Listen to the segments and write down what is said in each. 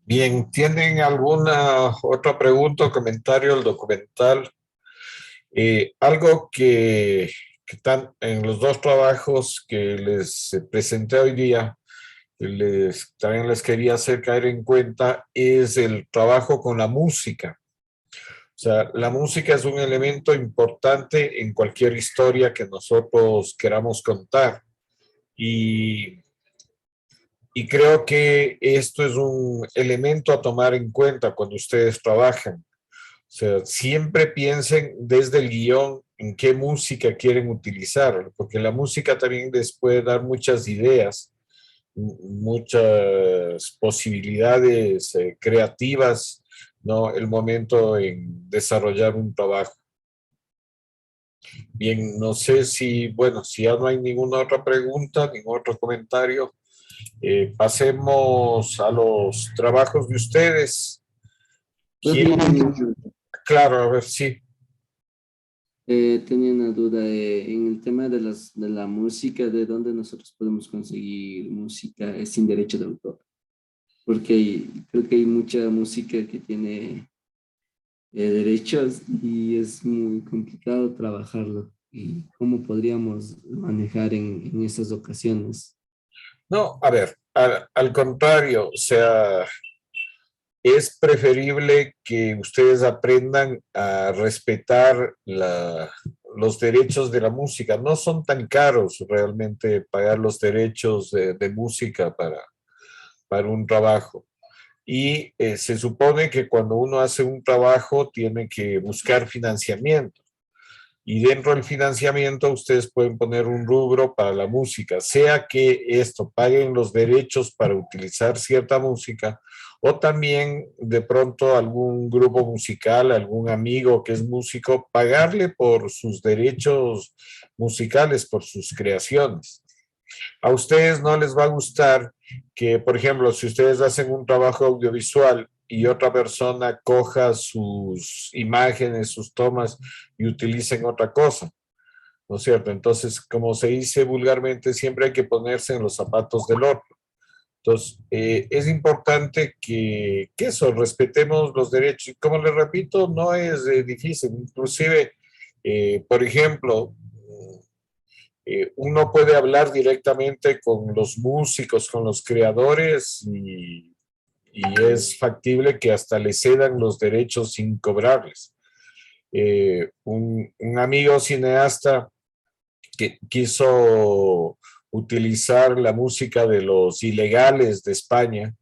Bien, ¿tienen alguna otra pregunta o comentario al documental? Algo que están en los dos trabajos que les presenté hoy día, también les quería hacer caer en cuenta, es el trabajo con la música. O sea, la música es un elemento importante en cualquier historia que nosotros queramos contar. Y Y creo que esto es un elemento a tomar en cuenta cuando ustedes trabajan. O sea, siempre piensen desde el guión en qué música quieren utilizar, porque la música también les puede dar muchas ideas, muchas posibilidades creativas, ¿no? El momento en desarrollar un trabajo. Bien, no sé si, bueno, si ya no hay ninguna otra pregunta, ningún otro comentario. Pasemos a los trabajos de ustedes. Profe, yo ¿Quién? tenía una duda. Claro, a ver, sí. Tenía una duda en el tema de de la música, ¿de dónde nosotros podemos conseguir música sin derecho de autor? Porque creo que hay mucha música que tiene derechos y es muy complicado trabajarlo. ¿Y cómo podríamos manejar en esas ocasiones? No, a ver, al contrario, o sea, es preferible que ustedes aprendan a respetar los derechos de la música. No son tan caros realmente pagar los derechos de música para un trabajo. Y se supone que cuando uno hace un trabajo tiene que buscar financiamiento. Y dentro del financiamiento ustedes pueden poner un rubro para la música, sea que esto paguen los derechos para utilizar cierta música o también de pronto algún grupo musical, algún amigo que es músico, pagarle por sus derechos musicales, por sus creaciones. A ustedes no les va a gustar que, por ejemplo, si ustedes hacen un trabajo audiovisual y otra persona coja sus imágenes, sus tomas y utilicen otra cosa, ¿no es cierto? Entonces, como se dice vulgarmente, siempre hay que ponerse en los zapatos del otro. Entonces, es importante que eso, respetemos los derechos. Y como les repito, no es difícil. Inclusive, por ejemplo, uno puede hablar directamente con los músicos, con los creadores y es factible que hasta le cedan los derechos sin cobrarles. Un amigo cineasta que quiso utilizar la música de los Ilegales de España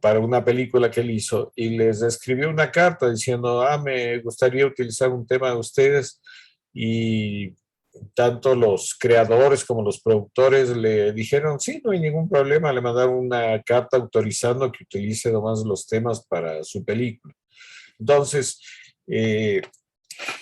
para una película que él hizo y les escribió una carta diciendo, me gustaría utilizar un tema de ustedes y tanto los creadores como los productores le dijeron, sí, no hay ningún problema, le mandaron una carta autorizando que utilice nomás los temas para su película. Entonces, y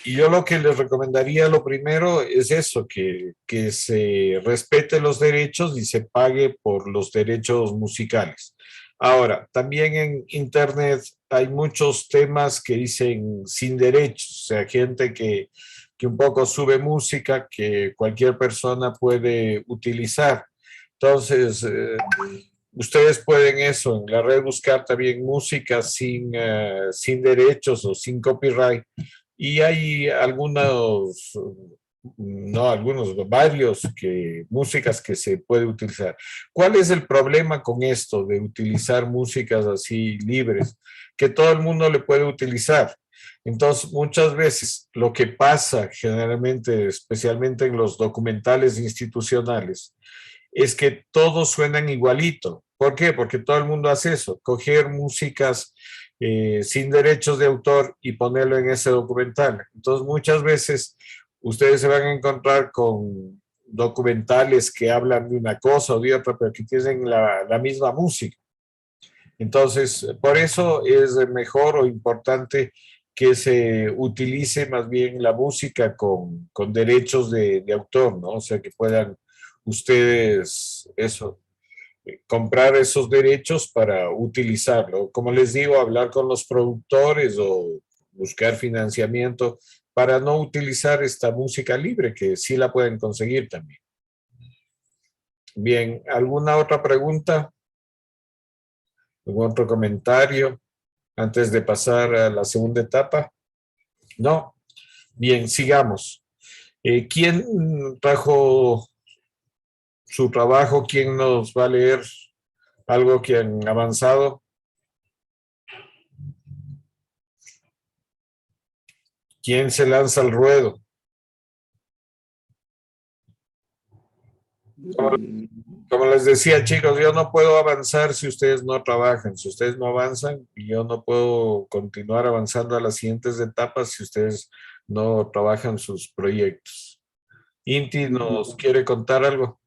yo lo que les recomendaría, lo primero es eso, que se respete los derechos y se pague por los derechos musicales. Ahora, también en Internet hay muchos temas que dicen sin derechos, o sea, gente que un poco sube música que cualquier persona puede utilizar. Entonces, ustedes pueden eso, en la red buscar también música sin derechos o sin copyright y hay algunos, no algunos, varios músicas que se puede utilizar. ¿Cuál es el problema con esto de utilizar músicas así libres? Que todo el mundo le puede utilizar. Entonces, muchas veces lo que pasa generalmente, especialmente en los documentales institucionales, es que todos suenan igualito. ¿Por qué? Porque todo el mundo hace eso, coger músicas sin derechos de autor y ponerlo en ese documental. Entonces, muchas veces ustedes se van a encontrar con documentales que hablan de una cosa o de otra, pero que tienen la misma música. Entonces, por eso es mejor o importante que se utilice más bien la música con derechos de autor, ¿no? O sea, que puedan ustedes eso, comprar esos derechos para utilizarlo. Como les digo, hablar con los productores o buscar financiamiento para no utilizar esta música libre, que sí la pueden conseguir también. Bien, ¿alguna otra pregunta? ¿Algún otro comentario antes de pasar a la segunda etapa? No. Bien, sigamos. ¿Quién trajo su trabajo? ¿Quién nos va a leer algo que han avanzado? ¿Quién se lanza al ruedo? Como les decía, chicos, yo no puedo avanzar si ustedes no trabajan. Si ustedes no avanzan, yo no puedo continuar avanzando a las siguientes etapas si ustedes no trabajan sus proyectos. Inti, ¿nos quiere contar algo?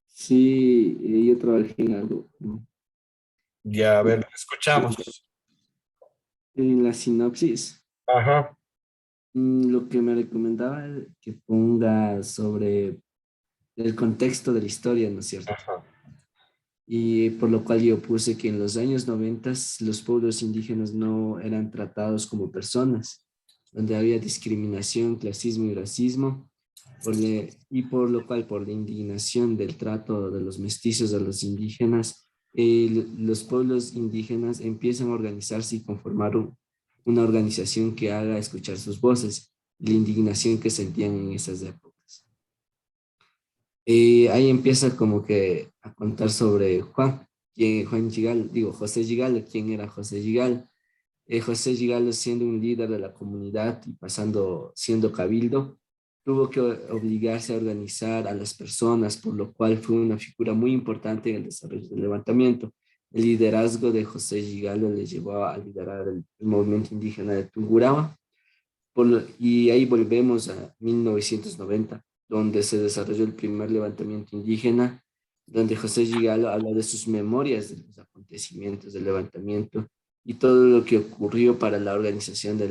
Sí, yo trabajé en algo, ¿no? Ya, a ver, escuchamos. En la sinopsis. Ajá, Lo que me recomendaba era que ponga sobre el contexto de la historia, ¿no es cierto? ajá. Y por lo cual yo puse que en los años 90 los pueblos indígenas no eran tratados como personas, donde había discriminación, clasismo y racismo, y por lo cual, por la indignación del trato de los mestizos a los indígenas, los pueblos indígenas empiezan a organizarse y conformar una organización que haga escuchar sus voces, la indignación que sentían en esas épocas. Ahí empieza como que a contar sobre Juan Gigal, digo, José Gigal, quién era José Gigal. José Gigal, siendo un líder de la comunidad y siendo cabildo, tuvo que obligarse a organizar a las personas, por lo cual fue una figura muy importante en el desarrollo del levantamiento. El liderazgo de José Gigal le llevó a liderar el movimiento indígena de Tungurahua, Y ahí volvemos a 1990, donde se desarrolló el primer levantamiento indígena, donde José Gigalo habla de sus memorias de los acontecimientos del levantamiento y todo lo que ocurrió para la organización de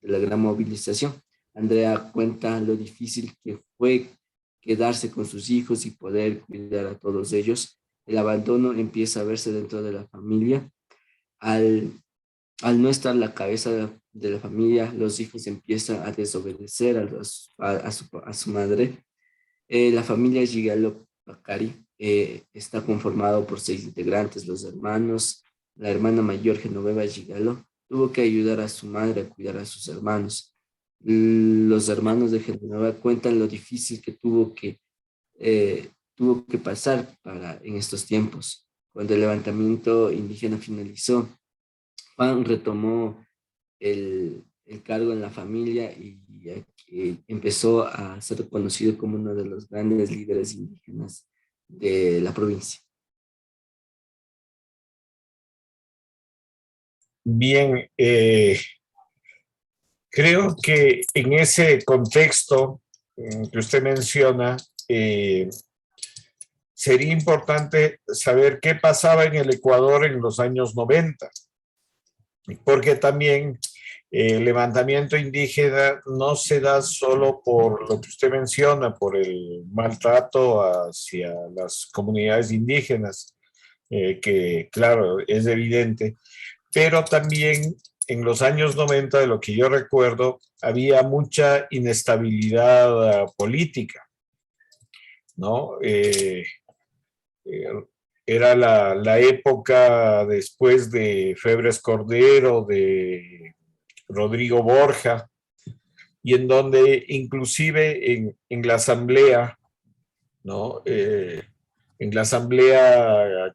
la gran movilización. Andrea cuenta lo difícil que fue quedarse con sus hijos y poder cuidar a todos ellos. El abandono empieza a verse dentro de la familia. Al, al no estar la cabeza de la familia, los hijos empiezan a desobedecer a su madre. La familia Gigalo Bacari está conformado por 6 integrantes, los hermanos. La hermana mayor, Genoveva Gigalo, tuvo que ayudar a su madre a cuidar a sus hermanos. Los hermanos de Genoveva cuentan lo difícil que tuvo que pasar en estos tiempos. Cuando el levantamiento indígena finalizó, Juan retomó el cargo en la familia y empezó a ser reconocido como uno de los grandes líderes indígenas de la provincia. Bien, creo que en ese contexto que usted menciona, sería importante saber qué pasaba en el Ecuador en los años 90, porque también el levantamiento indígena no se da solo por lo que usted menciona, por el maltrato hacia las comunidades indígenas, que claro, es evidente, pero también en los años 90, de lo que yo recuerdo, había mucha inestabilidad política, ¿no? Era la época después de Febres Cordero, de Rodrigo Borja, y en donde inclusive en la asamblea, ¿no? En la asamblea,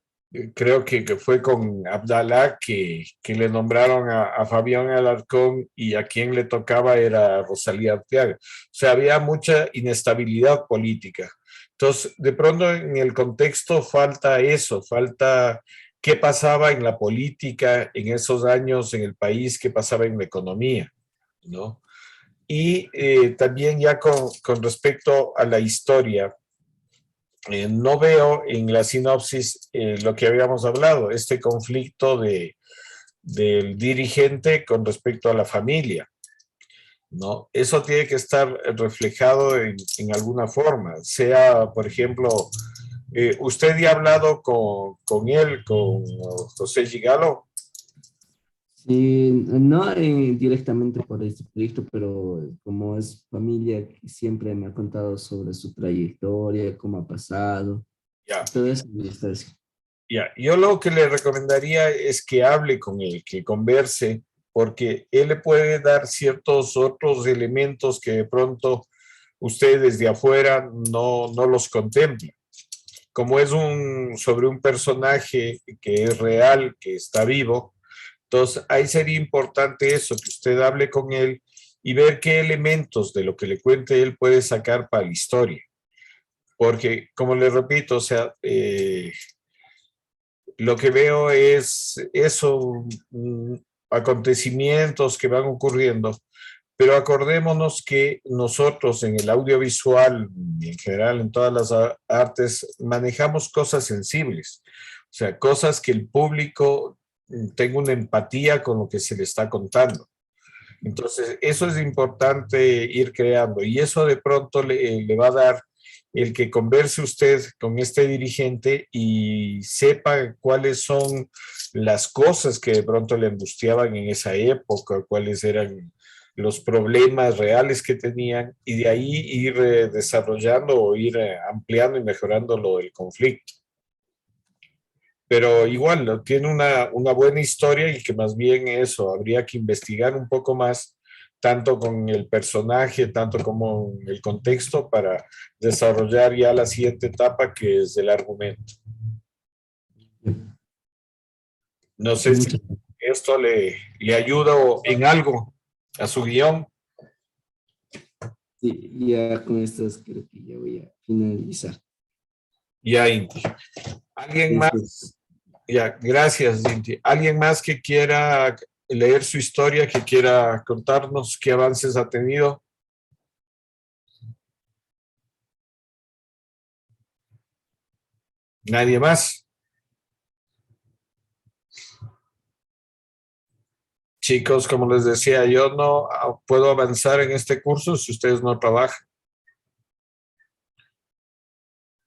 creo que fue con Abdalá que le nombraron a Fabián Alarcón y a quien le tocaba era Rosalía Arteaga. O sea, había mucha inestabilidad política. Entonces, de pronto en el contexto falta eso, falta qué pasaba en la política en esos años en el país, qué pasaba en la economía, ¿no? Y también ya con respecto a la historia, no veo en la sinopsis lo que habíamos hablado, este conflicto del dirigente con respecto a la familia, ¿no? Eso tiene que estar reflejado en alguna forma, sea, por ejemplo, usted ya ha hablado con él, con José Gigalo. Sí, no directamente por este proyecto, pero como es familia que siempre me ha contado sobre su trayectoria, cómo ha pasado, Ya, todo eso me está diciendo. ya. Yo lo que le recomendaría es que hable con él, que converse, porque él le puede dar ciertos otros elementos que de pronto usted desde afuera no los contempla. Como es sobre un personaje que es real, que está vivo, entonces ahí sería importante eso, que usted hable con él y ver qué elementos de lo que le cuente él puede sacar para la historia. Porque, como le repito, o sea, lo que veo es eso, acontecimientos que van ocurriendo, pero acordémonos que nosotros en el audiovisual y en general en todas las artes manejamos cosas sensibles, o sea, cosas que el público tenga una empatía con lo que se le está contando. Entonces, eso es importante ir creando y eso de pronto le va a dar el que converse usted con este dirigente y sepa cuáles son las cosas que de pronto le angustiaban en esa época, cuáles eran los problemas reales que tenían y de ahí ir desarrollando o ir ampliando y mejorando lo del conflicto. Pero igual, ¿no? Tiene una buena historia y que más bien eso, habría que investigar un poco más, tanto con el personaje, tanto como en el contexto, para desarrollar ya la siguiente etapa, que es el argumento. No sé si Muchas esto le ayuda en algo a su guión. Sí, ya con estas creo que ya voy a finalizar. Ya, Inti. ¿Alguien Listo. más? Ya, gracias, Inti. ¿Alguien más que quiera leer su historia, que quiera contarnos qué avances ha tenido. ¿Nadie más? Chicos, como les decía, yo no puedo avanzar en este curso si ustedes no trabajan.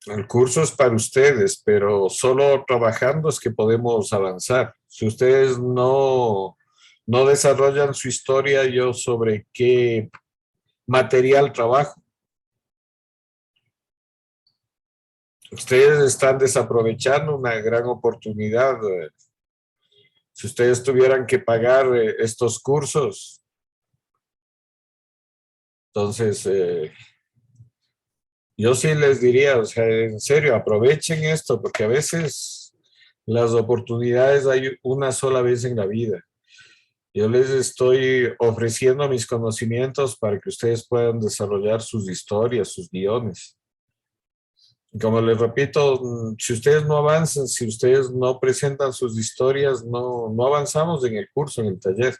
El curso es para ustedes, pero solo trabajando es que podemos avanzar. Si ustedes no desarrollan su historia, yo sobre qué material trabajo. Ustedes están desaprovechando una gran oportunidad. Si ustedes tuvieran que pagar estos cursos, entonces yo sí les diría, o sea, en serio, aprovechen esto, porque a veces las oportunidades hay una sola vez en la vida. Yo les estoy ofreciendo mis conocimientos para que ustedes puedan desarrollar sus historias, sus guiones. Como les repito, si ustedes no avanzan, si ustedes no presentan sus historias, no avanzamos en el curso, en el taller.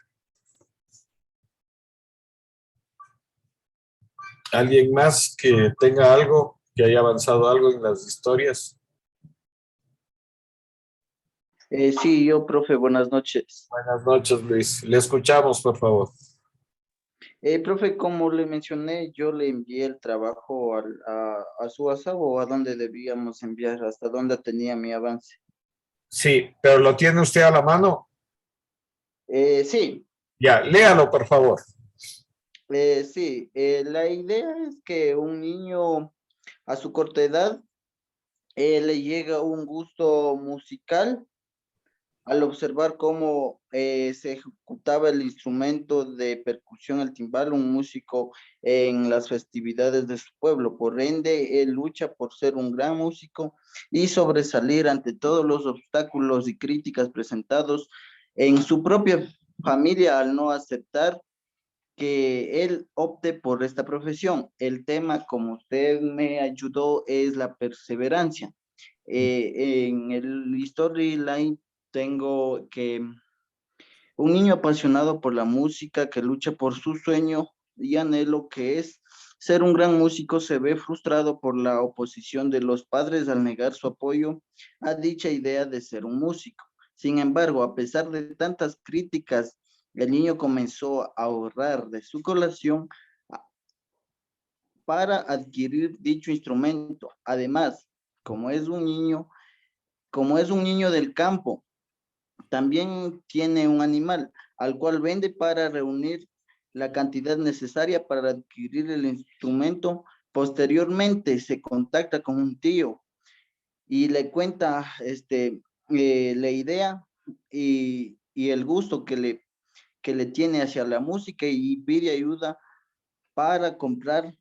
¿Alguien más que tenga algo, que haya avanzado algo en las historias? Sí, yo, profe, buenas noches. Buenas noches, Luis. Le escuchamos, por favor. Profe, como le mencioné, yo le envié el trabajo a su WhatsApp o a dónde debíamos enviar, hasta dónde tenía mi avance. Sí, pero ¿lo tiene usted a la mano? Sí, Ya, léalo, por favor. sí. La idea es que un niño a su corta edad le llega un gusto musical al observar cómo se ejecutaba el instrumento de percusión, el timbal, un músico en las festividades de su pueblo. Por ende, él lucha por ser un gran músico y sobresalir ante todos los obstáculos y críticas presentados en su propia familia al no aceptar que él opte por esta profesión. El tema, como usted me ayudó, es la perseverancia. En el storyline tengo que un niño apasionado por la música que lucha por su sueño y anhelo que es ser un gran músico se ve frustrado por la oposición de los padres al negar su apoyo a dicha idea de ser un músico. Sin embargo, a pesar de tantas críticas, el niño comenzó a ahorrar de su colación para adquirir dicho instrumento. Además, como es un niño, como es un niño del campo, también tiene un animal al cual vende para reunir la cantidad necesaria para adquirir el instrumento. Posteriormente se contacta con un tío y le cuenta la idea y el gusto que le tiene hacia la música y pide ayuda para comprar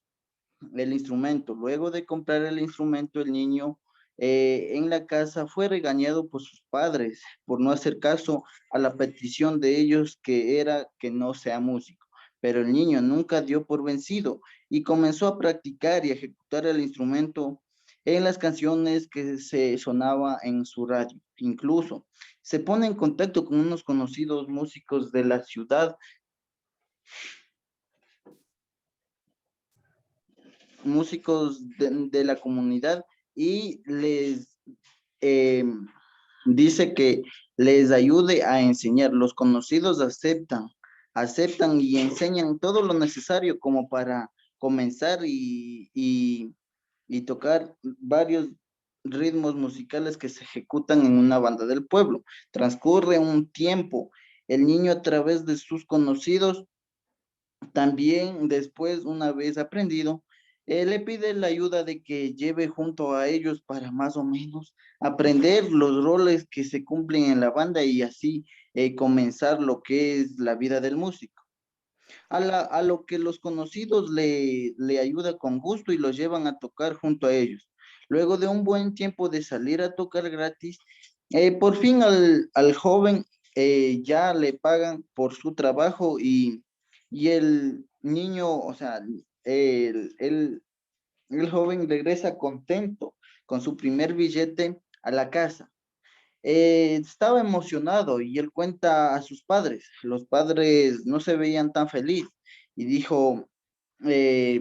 el instrumento. Luego de comprar el instrumento, el niño en la casa fue regañado por sus padres por no hacer caso a la petición de ellos que era que no sea músico. Pero el niño nunca dio por vencido y comenzó a practicar y ejecutar el instrumento en las canciones que se sonaba en su radio. Incluso se pone en contacto con unos conocidos músicos de la ciudad, músicos de la comunidad y les eh, dice que les ayude a enseñar. Los conocidos aceptan y enseñan todo lo necesario como para comenzar y tocar varios ritmos musicales que se ejecutan en una banda del pueblo. Transcurre un tiempo, el niño a través de sus conocidos también después, una vez aprendido, le pide la ayuda de que lleve junto a ellos para más o menos aprender los roles que se cumplen en la banda y así comenzar lo que es la vida del músico. A lo que los conocidos le ayuda con gusto y los llevan a tocar junto a ellos. Luego de un buen tiempo de salir a tocar gratis, por fin al joven ya le pagan por su trabajo y el niño, o sea, el, el, el joven regresa contento con su primer billete a la casa. estaba emocionado y él cuenta a sus padres. Los padres no se veían tan feliz y dijo, eh,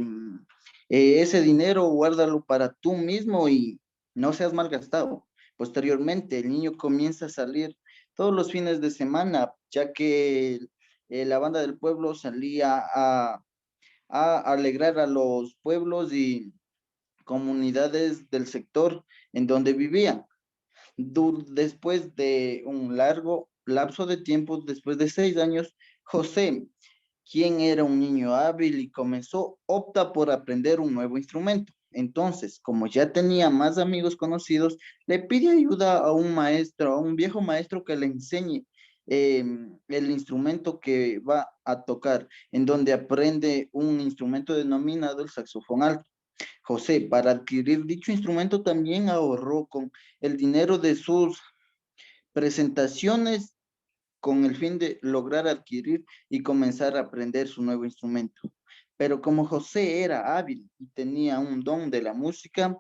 ese dinero guárdalo para tú mismo y no seas malgastado. Posteriormente, el niño comienza a salir todos los fines de semana, ya que la banda del pueblo salía a alegrar a los pueblos y comunidades del sector en donde vivían. Después de un largo lapso de tiempo, después de 6 años, José, quien era un niño hábil y comenzó, opta por aprender un nuevo instrumento. Entonces, como ya tenía más amigos conocidos, le pide ayuda a un maestro, a un viejo maestro que le enseñe el instrumento que va a tocar, en donde aprende un instrumento denominado el saxofón alto. José, para adquirir dicho instrumento, también ahorró con el dinero de sus presentaciones con el fin de lograr adquirir y comenzar a aprender su nuevo instrumento. Pero como José era hábil y tenía un don de la música,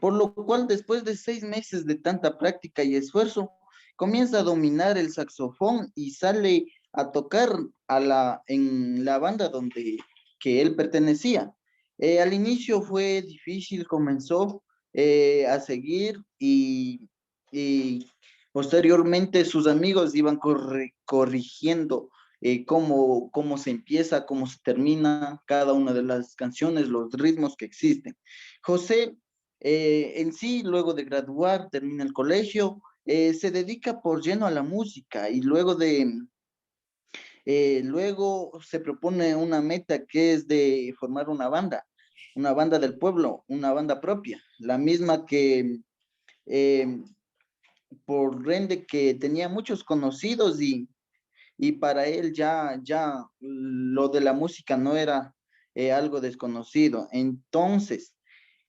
por lo cual después de 6 meses de tanta práctica y esfuerzo, comienza a dominar el saxofón y sale a tocar en la banda donde que él pertenecía. Al inicio fue difícil, comenzó a seguir y posteriormente sus amigos iban corrigiendo cómo se empieza, cómo se termina cada una de las canciones, los ritmos que existen. José en sí, luego de graduar, termina el colegio, se dedica por lleno a la música y luego se propone una meta que es de formar una banda del pueblo, una banda propia, la misma que eh, por rende que tenía muchos conocidos y para él ya lo de la música no era algo desconocido. Entonces,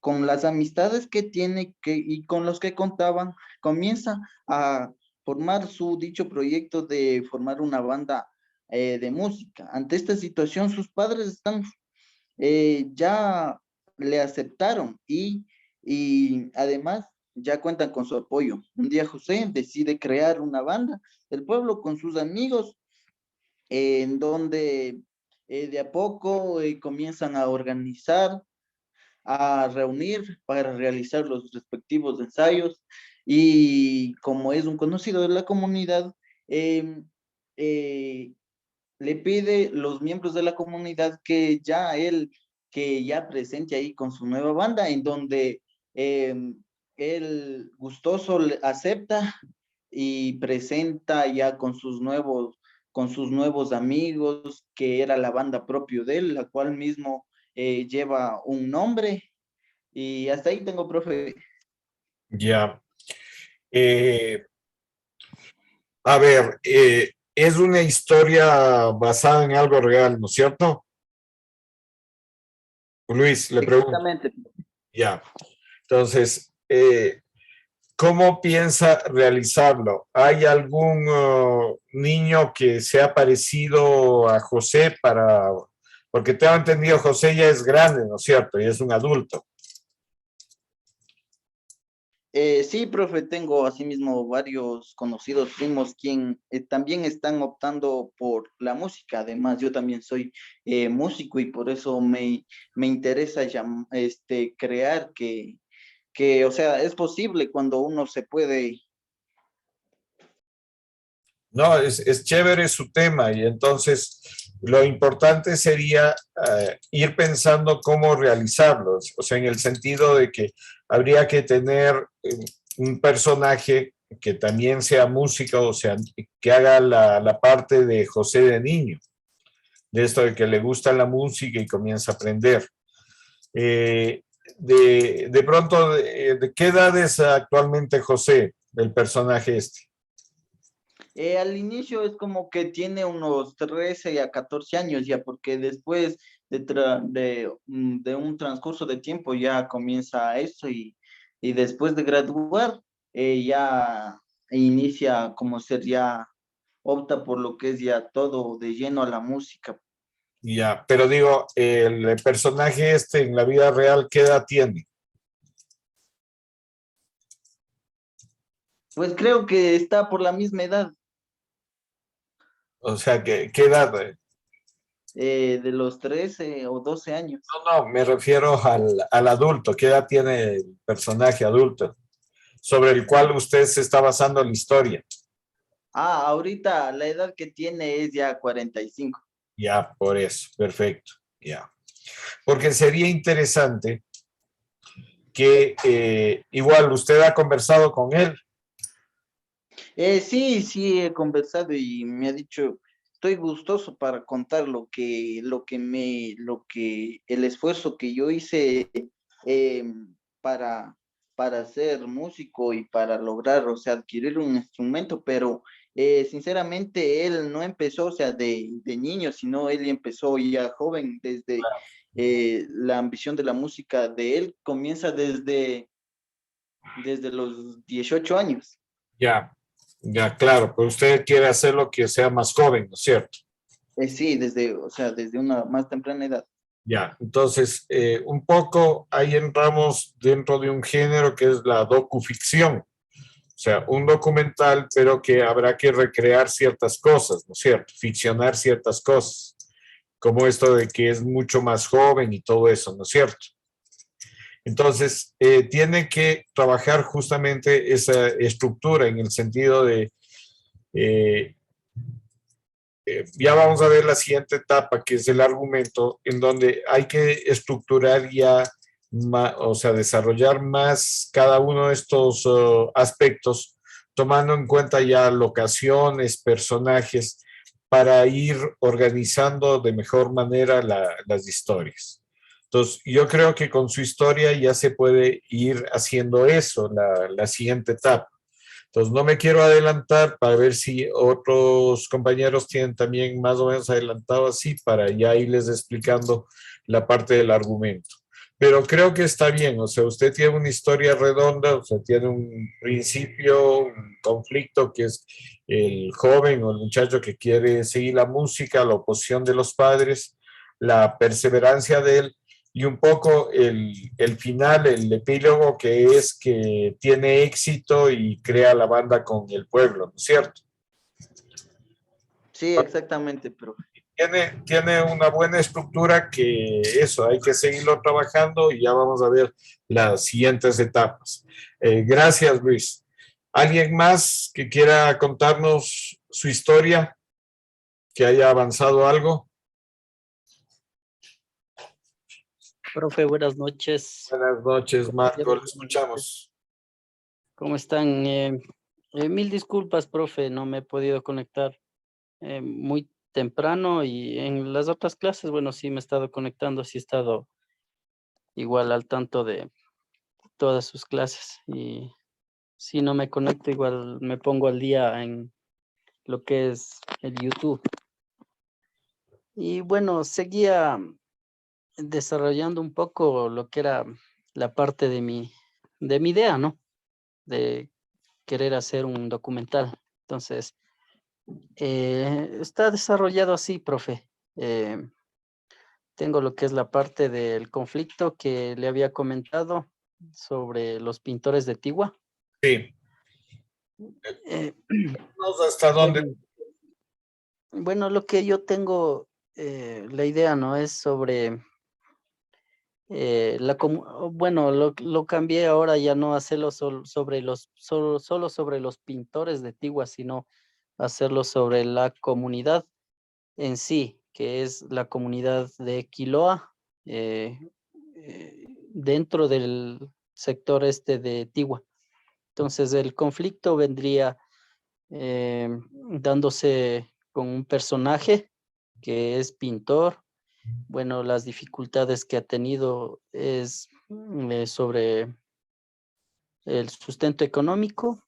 con las amistades que tiene y con los que contaban, comienza a formar su dicho proyecto de formar una banda de música. Ante esta situación, sus padres ya le aceptaron y además ya cuentan con su apoyo. Un día José decide crear una banda del pueblo con sus amigos en donde de a poco comienzan a organizar, a reunir para realizar los respectivos ensayos y como es un conocido de la comunidad, eh, eh, le pide los miembros de la comunidad que ya presente ahí con su nueva banda, en donde eh, él gustoso acepta y presenta ya con sus nuevos amigos, que era la banda propio de él, la cual mismo lleva un nombre. Y hasta ahí tengo, profe. Ya. Eh, a ver, es una historia basada en algo real, ¿no es cierto? Luis, le pregunto. Exactamente. Ya. Entonces, ¿cómo piensa realizarlo? ¿Hay algún niño que sea parecido a José porque tengo entendido, José ya es grande, ¿no es cierto? Y es un adulto. Sí, profe, tengo asimismo varios conocidos primos quien también están optando por la música. Además, yo también soy músico y por eso me interesa crear o sea, es posible cuando uno se puede. No, es chévere su tema y entonces lo importante sería ir pensando cómo realizarlo, o sea, en el sentido de que habría que tener un personaje que también sea músico, o sea, que haga la parte de José de niño, de esto de que le gusta la música y comienza a aprender. Eh, de pronto, ¿de qué edad es actualmente José, el personaje este? Al inicio es como que tiene unos 13 a 14 años ya, porque después de un transcurso de tiempo ya comienza eso y después de graduar ya inicia como ser ya, opta por lo que es ya todo de lleno a la música. Ya, pero digo, el personaje este en la vida real, ¿qué edad tiene? Pues creo que está por la misma edad, O sea, ¿qué edad? de los 13 o 12 años. No, me refiero al adulto. ¿Qué edad tiene el personaje adulto sobre el cual usted se está basando la historia? Ah, ahorita la edad que tiene es ya 45. Ya, por eso, perfecto, ya. Porque sería interesante que igual usted ha conversado con él. Sí, sí, he conversado y me ha dicho, estoy gustoso para contar el esfuerzo que yo hice eh, para, para ser músico y para lograr, o sea, adquirir un instrumento, pero sinceramente él no empezó, o sea, de niño, sino él empezó ya joven, desde la ambición de la música de él comienza desde los 18 años. Ya, ya, claro, pero usted quiere hacerlo que sea más joven, ¿no es cierto? Sí, desde, o sea, desde una más temprana edad. Ya, entonces, un poco ahí entramos dentro de un género que es la docuficción, o sea, un documental, pero que habrá que recrear ciertas cosas, ¿no es cierto? Ficcionar ciertas cosas, como esto de que es mucho más joven y todo eso, ¿no es cierto? Entonces, tiene que trabajar justamente esa estructura en el sentido de, eh, ya vamos a ver la siguiente etapa, que es el argumento, en donde hay que estructurar ya, o sea, desarrollar más cada uno de estos aspectos, tomando en cuenta ya locaciones, personajes, para ir organizando de mejor manera las historias. Entonces, yo creo que con su historia ya se puede ir haciendo eso, la siguiente etapa. Entonces, no me quiero adelantar para ver si otros compañeros tienen también más o menos adelantado así para ya irles explicando la parte del argumento. Pero creo que está bien, o sea, usted tiene una historia redonda, o sea, tiene un principio, un conflicto que es el joven o el muchacho que quiere seguir la música, la oposición de los padres, la perseverancia de él y un poco el final, el epílogo que es que tiene éxito y crea la banda con el pueblo, ¿no es cierto? Sí, exactamente, profe. Tiene una buena estructura que eso, hay que seguirlo trabajando y ya vamos a ver las siguientes etapas. Gracias, Luis. ¿Alguien más que quiera contarnos su historia, que haya avanzado algo? Profe, buenas noches. Buenas noches, Marco, le escuchamos. ¿Cómo están? Mil disculpas, profe, no me he podido conectar muy temprano y en las otras clases, bueno, sí me he estado conectando, sí he estado igual al tanto de todas sus clases y si no me conecto, igual me pongo al día en lo que es el YouTube. Y bueno, seguía desarrollando un poco lo que era la parte de mi idea, ¿no? De querer hacer un documental. Entonces, está desarrollado así, profe. Eh, Tengo lo que es la parte del conflicto que le había comentado sobre los pintores de Tigua. Sí. Eh, ¿Hasta dónde? bueno, bueno, lo que yo tengo, la idea, ¿no? Es sobre bueno, lo cambié ahora ya no hacerlo solo sobre los pintores de Tigua, sino hacerlo sobre la comunidad en sí, que es la comunidad de Quiloa, eh, dentro del sector este de Tigua. Entonces, el conflicto vendría dándose con un personaje que es pintor. Bueno, las dificultades que ha tenido es sobre el sustento económico,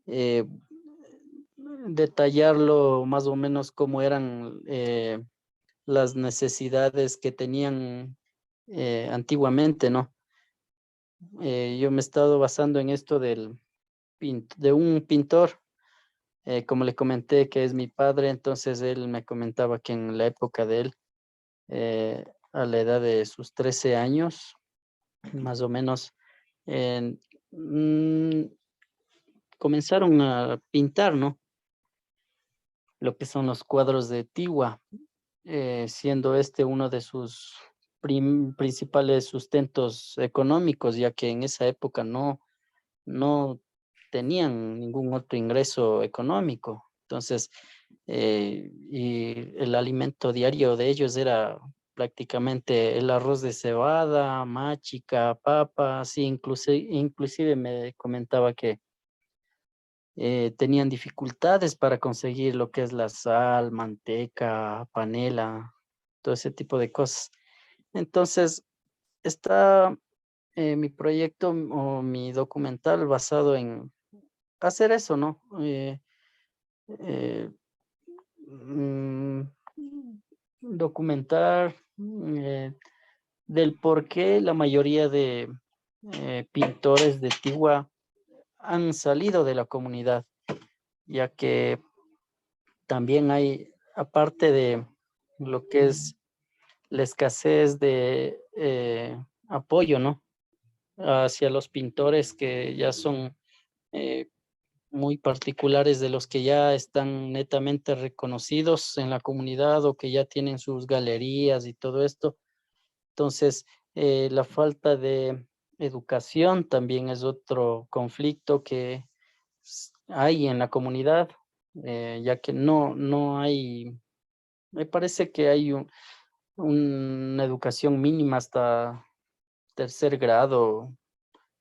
eh, detallarlo más o menos cómo eran las necesidades que tenían antiguamente, ¿no? Yo me he estado basando en esto de un pintor, como le comenté, que es mi padre, entonces él me comentaba que en la época de él, a la edad de sus 13 años, más o menos, en- mm, comenzaron a pintar, ¿no? Lo que son los cuadros de Tigua, siendo este uno de sus principales sustentos económicos, ya que en esa época no tenían ningún otro ingreso económico. Entonces, y el alimento diario de ellos era prácticamente el arroz de cebada, machica, papas, inclusive me comentaba que tenían dificultades para conseguir lo que es la sal, manteca, panela, todo ese tipo de cosas. Entonces, está mi proyecto o mi documental basado en hacer eso, ¿no? Eh, mm, documentar del por qué la mayoría de pintores de Tigua han salido de la comunidad, ya que también hay, aparte de lo que es la escasez de apoyo, ¿no? Hacia los pintores que ya son eh, muy particulares, de los que ya están netamente reconocidos en la comunidad o que ya tienen sus galerías y todo esto. Entonces, la falta de educación también es otro conflicto que hay en la comunidad, ya que no hay, me parece que hay una educación mínima hasta tercer grado,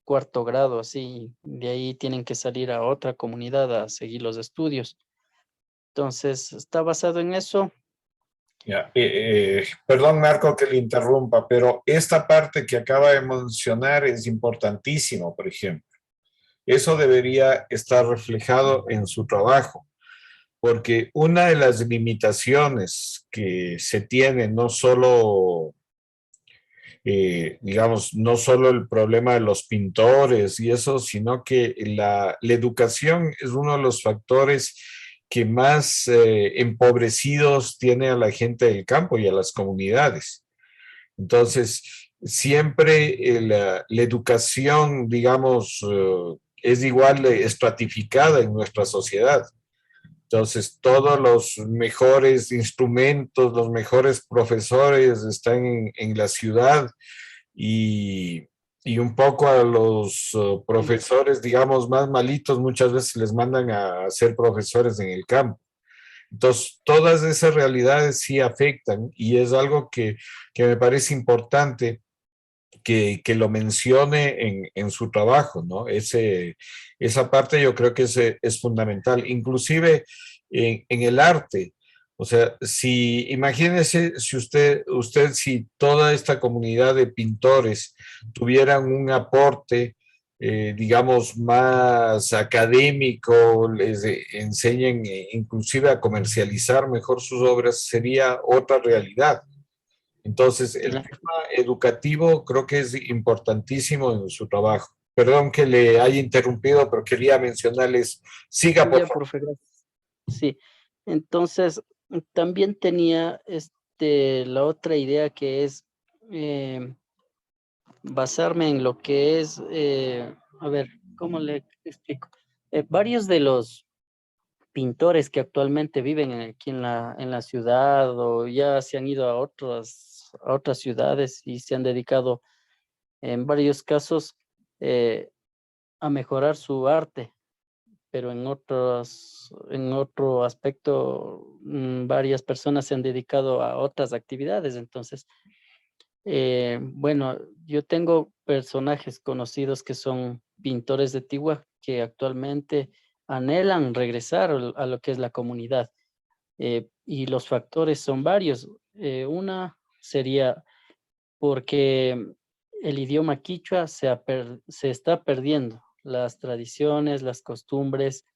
cuarto grado, así. De ahí tienen que salir a otra comunidad a seguir los estudios. Entonces, está basado en eso. Ya, perdón, Marco, que le interrumpa, pero esta parte que acaba de mencionar es importantísimo, por ejemplo. Eso debería estar reflejado en su trabajo, porque una de las limitaciones que se tiene, no solo, digamos, no solo el problema de los pintores y eso, sino que la educación es uno de los factores que más empobrecidos tiene a la gente del campo y a las comunidades. Entonces, siempre la educación, digamos, es igual de estratificada en nuestra sociedad. Entonces, todos los mejores instrumentos, los mejores profesores están en la ciudad y, y un poco a los profesores, digamos, más malitos, muchas veces les mandan a ser profesores en el campo. Entonces, todas esas realidades sí afectan y es algo que me parece importante que lo mencione en su trabajo, ¿no? Esa parte yo creo que es fundamental, inclusive en el arte. O sea, si imagínese si si toda esta comunidad de pintores tuvieran un aporte, digamos, más académico, les enseñen inclusive a comercializar mejor sus obras, sería otra realidad. Entonces, el Claro. tema educativo creo que es importantísimo en su trabajo. Perdón que le haya interrumpido, pero quería mencionarles, siga por Ya, favor. profe, gracias. Sí, entonces también tenía la otra idea que es eh, basarme en lo que es, a ver, ¿cómo le explico? Varios de los pintores que actualmente viven aquí en la ciudad o ya se han ido a otras ciudades y se han dedicado en varios casos a mejorar su arte, pero en otro aspecto, varias personas se han dedicado a otras actividades. Entonces, bueno, yo tengo personajes conocidos que son pintores de Tigua que actualmente anhelan regresar a lo que es la comunidad. Y los factores son varios. Una sería porque el idioma quichua se está perdiendo, las tradiciones, las costumbres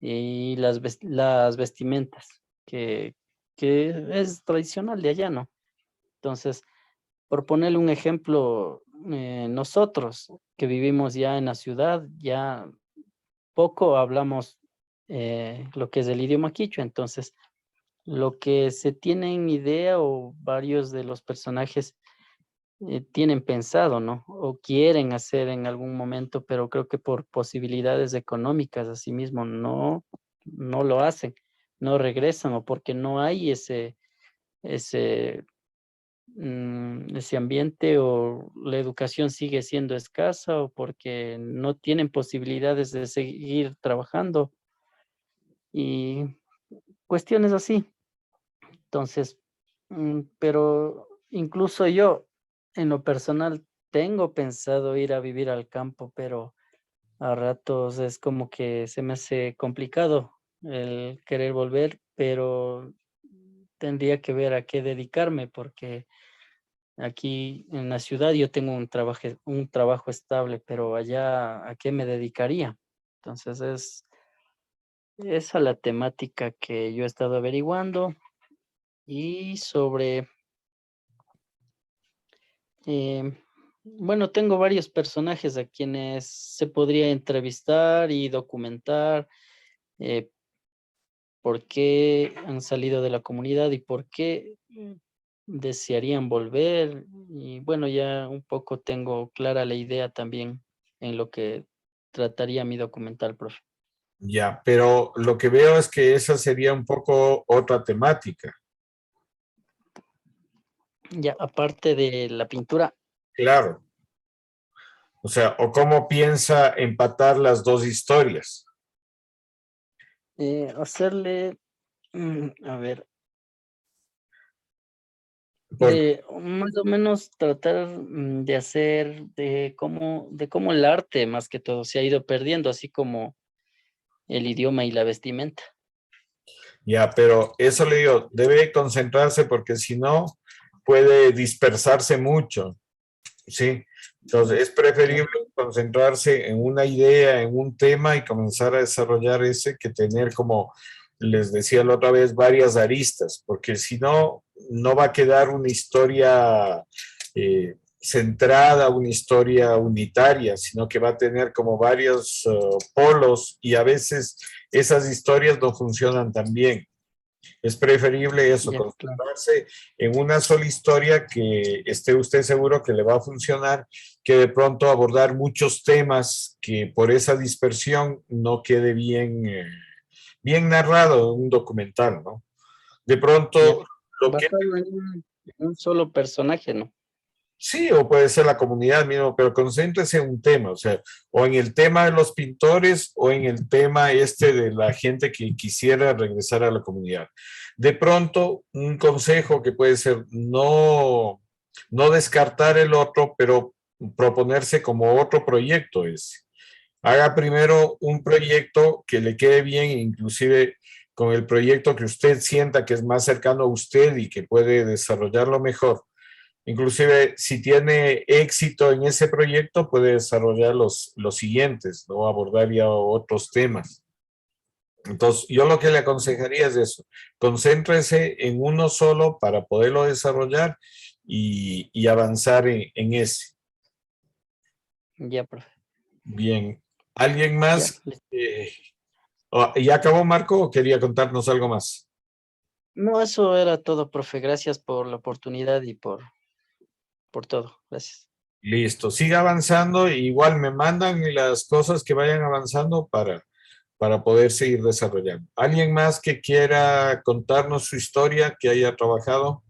y las vestimentas, que es tradicional de allá, ¿no? Entonces, por ponerle un ejemplo, nosotros que vivimos ya en la ciudad, ya poco hablamos lo que es el idioma quichua. Entonces, lo que se tiene en idea o varios de los personajes tienen pensado, ¿no? O quieren hacer en algún momento, pero creo que por posibilidades económicas, asimismo, no lo hacen, no regresan, o porque no hay ese, ese ambiente, o la educación sigue siendo escasa, o porque no tienen posibilidades de seguir trabajando y cuestiones así. Entonces, pero incluso yo, en lo personal, tengo pensado ir a vivir al campo, pero a ratos es como que se me hace complicado el querer volver, pero tendría que ver a qué dedicarme, porque aquí en la ciudad yo tengo un trabajo estable, pero allá, ¿a qué me dedicaría? Entonces es esa la temática que yo he estado averiguando. Y sobre, em, bueno, tengo varios personajes a quienes se podría entrevistar y documentar, eh, por qué han salido de la comunidad y por qué desearían volver. Y bueno, ya un poco tengo clara la idea también en lo que trataría mi documental, profe. Ya, pero lo que veo es que esa sería un poco otra temática. Ya, aparte de la pintura, Claro. O sea, o cómo piensa empatar las dos historias. hacerle, a ver, Porque de más o menos tratar de hacer de cómo el arte más que todo se ha ido perdiendo, así como el idioma y la vestimenta. ya, pero eso le digo, debe concentrarse porque si no puede dispersarse mucho, ¿sí? Entonces es Ya, preferible concentrarse en una idea, en un tema y comenzar a desarrollar ese que tener, como les decía la otra vez, varias aristas, porque si no, no va a quedar una historia centrada, una historia unitaria, sino que va a tener como varios polos, y a veces esas historias no funcionan tan bien. Es preferible eso, ya, claro. concentrarse en una sola historia que esté usted seguro que le va a funcionar, que de pronto abordar muchos temas que por esa dispersión no quede bien, bien narrado en un documental, ¿no? De Ya. pronto, lo que Basado en un solo personaje, ¿no? sí, o puede ser la comunidad mismo, pero concéntrese en un tema, o sea, o en el tema de los pintores o en el tema este de la gente que quisiera regresar a la comunidad. De pronto, un consejo que puede ser no descartar el otro, pero proponerse como otro proyecto es, haga primero un proyecto que le quede bien, inclusive con el proyecto que usted sienta que es más cercano a usted y que puede desarrollarlo mejor. Inclusive, si tiene éxito en ese proyecto, puede desarrollar los siguientes, ¿no? Abordar ya otros temas. Entonces, yo lo que le aconsejaría es eso. Concéntrese en uno solo para poderlo desarrollar y avanzar en ese. Ya, profe. Bien. ¿Alguien Ya. más? ¿Ya acabó, Marco, o quería contarnos algo más? No, eso era todo, profe. Gracias por la oportunidad y por todo. Gracias. Listo. Siga avanzando. Igual me mandan las cosas que vayan avanzando para poder seguir desarrollando. ¿Alguien más que quiera contarnos su historia, que haya trabajado?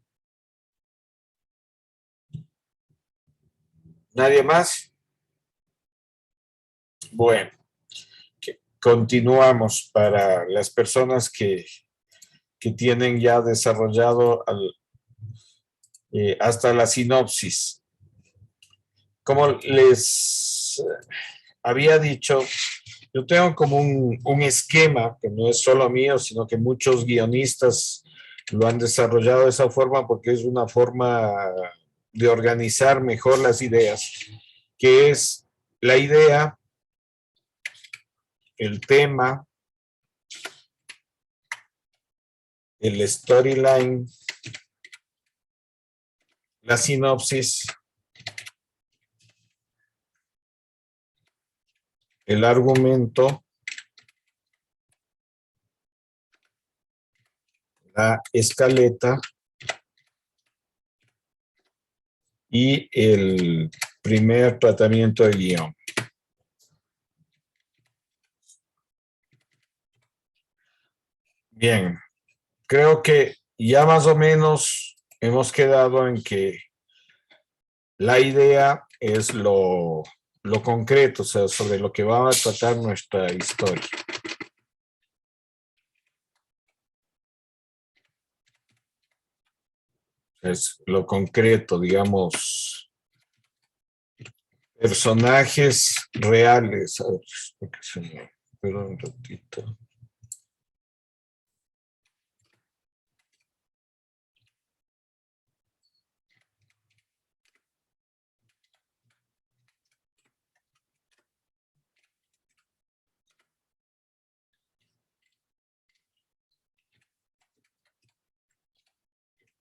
¿Nadie más? Bueno, continuamos para las personas que tienen ya desarrollado hasta la sinopsis. Como les había dicho, yo tengo como un esquema que no es solo mío, sino que muchos guionistas lo han desarrollado de esa forma porque es una forma de organizar mejor las ideas, que es la idea, el tema, el storyline, la sinopsis, el argumento, la escaleta y el primer tratamiento de guión. Bien, creo que ya más o menos hemos quedado en que la idea es lo concreto, o sea, sobre lo que va a tratar nuestra historia. Es lo concreto, digamos, personajes reales. A ver, perdón un ratito.